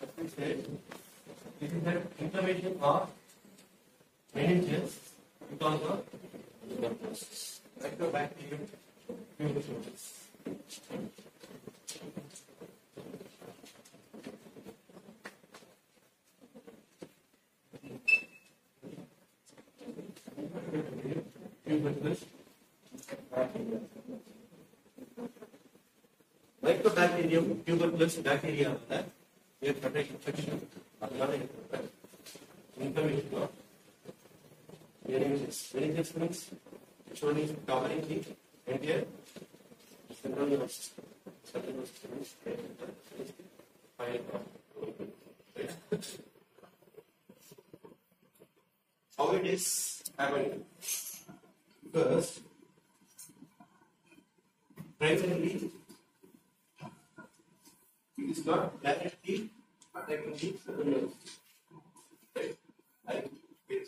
This is the inflammation of meninges because of tuberculosis. Microbacterium tuberculosis. Tuberculosis bacteria. Mycobacterium tuberculosis bacteria ஏற்பட்ட infection அதனால ஏற்பட்ட inflammation of meninges. Meninges means usually covering the entire central nervous system. Central nervous system is spinal cord. How it is happening? First, primarily, it is not directly attacking the central nervous system. Right? Like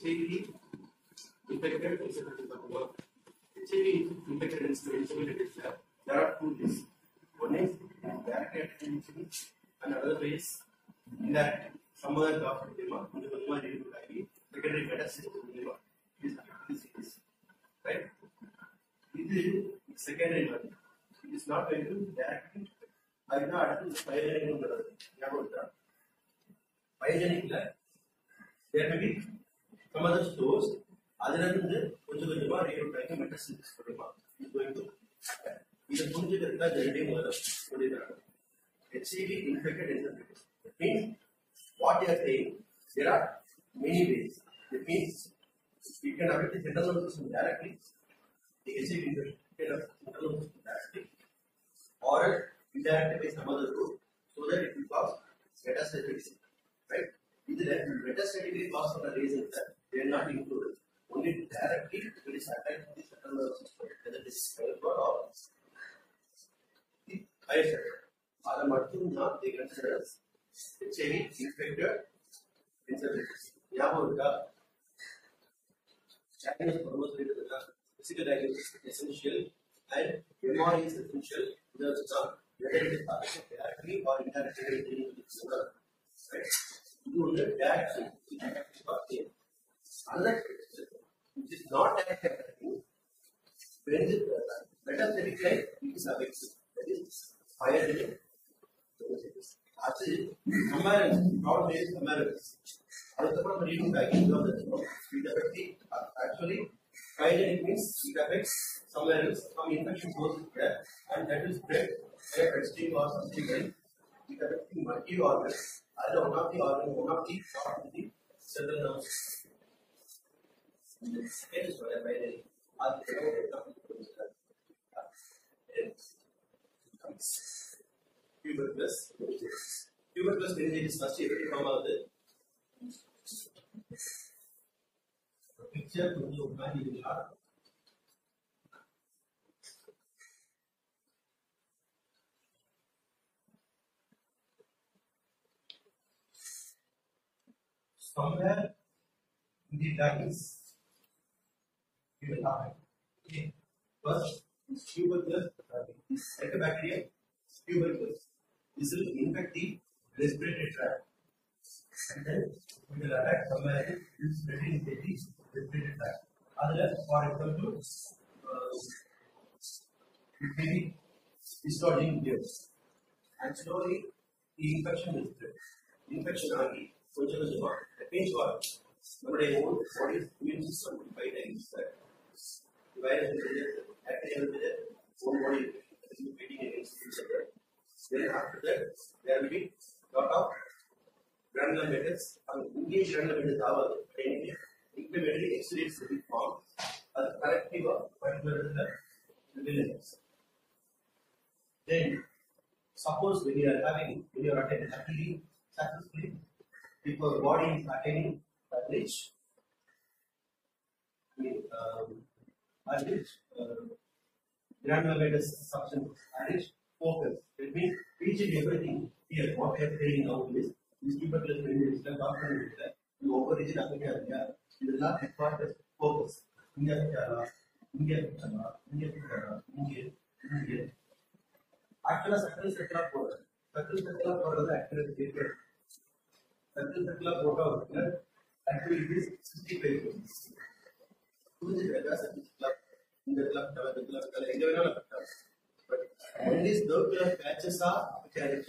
HIV infected incidents of work. HIV infected incidents, there are two ways. One is direct attention, and another is indirect. Some other doctor, secondary metastasis is disease. Right? This is secondary one. It is not going to directly. I am not pyogenic. Pyogenic, there may be some other stores. அதிலிருந்து கொஞ்சம் கொஞ்சமா reroute metastasis பண்ணுமா இது going to இத புரிஞ்சுக்கிறதுக்கு தான் ரெண்டே முதல்ல சொல்லிடுறாங்க HCV infected encephalitis. It means what they are saying, there are many ways. It means it can affect the central nervous system directly, the HCV infection can affect the central nervous system directly, or indirectly by some other route, so that it will cause metastatic, right? Metastatically cause for the reason that they are not included. Only directly it is attacked the central nervous system, whether it is spinal or the higher sector. Other mattumna they consider as HIV infected encephalitis. Yavuka Chinese pharmaceutical physical diagnosis is essential and MRI is essential. Whether it is directly or indirectly right? You will get directly. Another it is not happening when the metastatic type is affected. That is pyogenic. Actually, problem is Americans. Actually, pyogenic means it affects somewhere else, some infection goes there, and that will spread extreme or something like it affecting multi organs. As one of the organs, one of the part of the central nervous system. It is what I made. Tuberculosis. Tuberculosis meningitis first every form of the picture to the humanity. Somewhere in the lungs, you will have first tuberculosis, Helicobacterium tuberculosis. This will infect the respiratory tract, and then it will attack somewhere in the respiratory tract. Other, for example, it may be distorting ears, and slowly the infection will spread. Infection आगे कुछ that means what? Our own body's immune system will fight against that. The virus will be there, bacteria will be there, own body is fighting against each other. Then after that, there will be lot of granular matters. Engaged granular matters are inflammatory exudates will be formed as a corrective of particular villains. Then, suppose when you are attending happily, successfully, if your body is attaining reach, granular matters substance reach focus. It means each and everything here, what we are saying now is this tuberculosis meningitis doctor you overreach it up here. You will not require focus. Actually, circle setup for the actual paper. circular photo actually it is 65. In the club, but when these circular patches are actually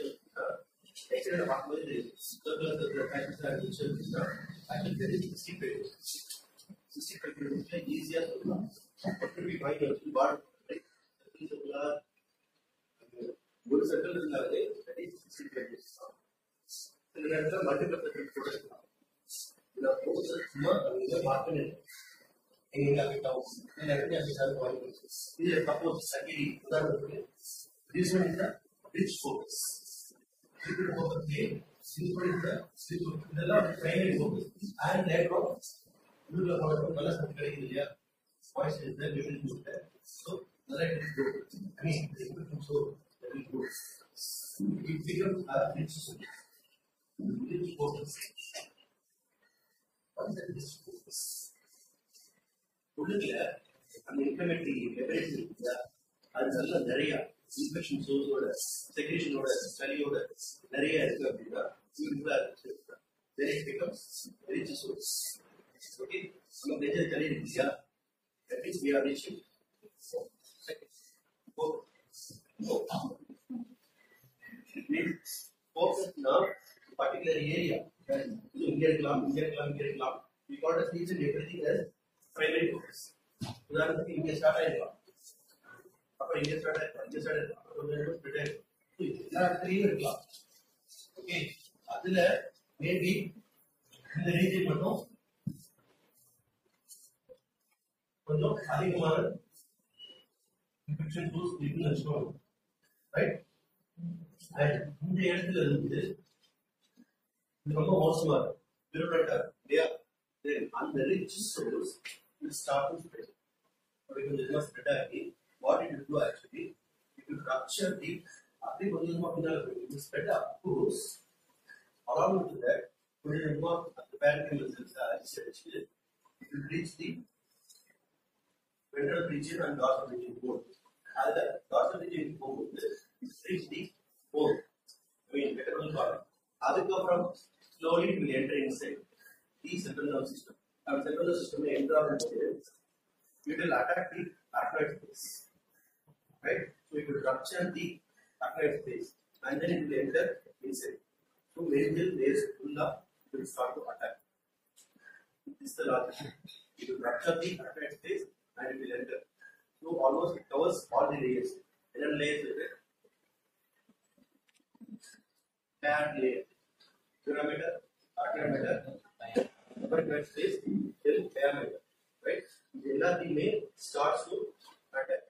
circular patches are actually there is 65. 65 is easier to what to be fine actually what circular good circle is that is 65. So there are multiple products. The process is marketing. Suppose secondary, this one is the rich focus. This one is the primary focus. And later on, you will have colors of voice is there, you will use that. So, the light is good. I mean, the equipment so very good. It becomes a rich focus. What is the rich focus? அந்த inflammatory temperature அது நல்ல நிறைய infection சோர்ஸோட செக்ரேஷனோட சளியோட நிறைய இருக்கு அப்படின்னா very becomes rich source. Okay, நம்ம நெஞ்ச சளி இருந்துச்சா that means we are reaching focus on particular area. இங்க இருக்கலாம் இங்க இருக்கலாம் இங்க இருக்கலாம். We got to reach everything as primary focus. உதாரணத்துக்கு இங்க ஸ்டார்ட் ஆயிருக்கலாம், அப்புறம் இங்க ஸ்டார்ட் ஆயிருக்கலாம், இங்க ஸ்டார்ட் ஆயிருக்கலாம், அப்புறம் ரெண்டு ஸ்ப்ரெட் ஆயிருக்கலாம். எல்லா இடத்துலயும் இருக்கலாம். ஓகே, அதுல மேபி இந்த ரீஜன் மட்டும் கொஞ்சம் அதிகமான இன்ஃபெக்ஷன் டூஸ் இருக்குன்னு வச்சுக்கோங்க. ரைட், அண்ட் இந்த இடத்துல இருந்து இது ரொம்ப மோசமா இருக்கும், விரும்பட்டா இல்லையா? அந்த rich source will start to spread. Because it was spread again, what it will do actually, it will rupture the it will spread up course. Along with that, the parenchymal cells are essential. It will reach the ventral region and dorsal region both. As the dorsal region both reach the bone, I mean vertebral column. From slowly it will enter inside the central nervous system. Our central nervous system may enter it will attack the arachnoid space, right? So it will rupture the arachnoid space and then it will enter inside. So medial layers will start to attack. This is the logic. It will rupture the arachnoid space and it will enter. So almost it covers all the layers. Inner layers with it. Bad layer. Pyramidal, arachnoid arachnoid space till diameter, right? The may starts to attack.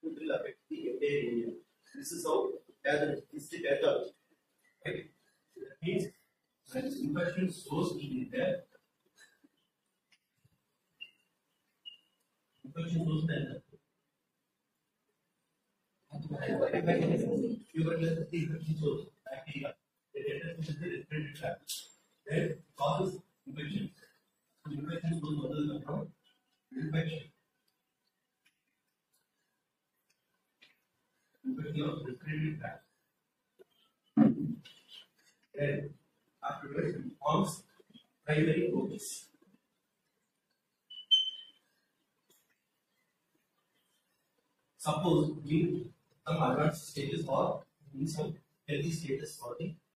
It will affect the entire area. This is how this is the pathology, right? That means when infection source will be there, infection source then tuberculosis is the infection source, bacteria. It enters into the respiratory tract. Then causes infection. So infection source model from infection. Infection of respiratory tract. Then afterwards it forms primary focus. Suppose in some advanced stages or in some healthy status for the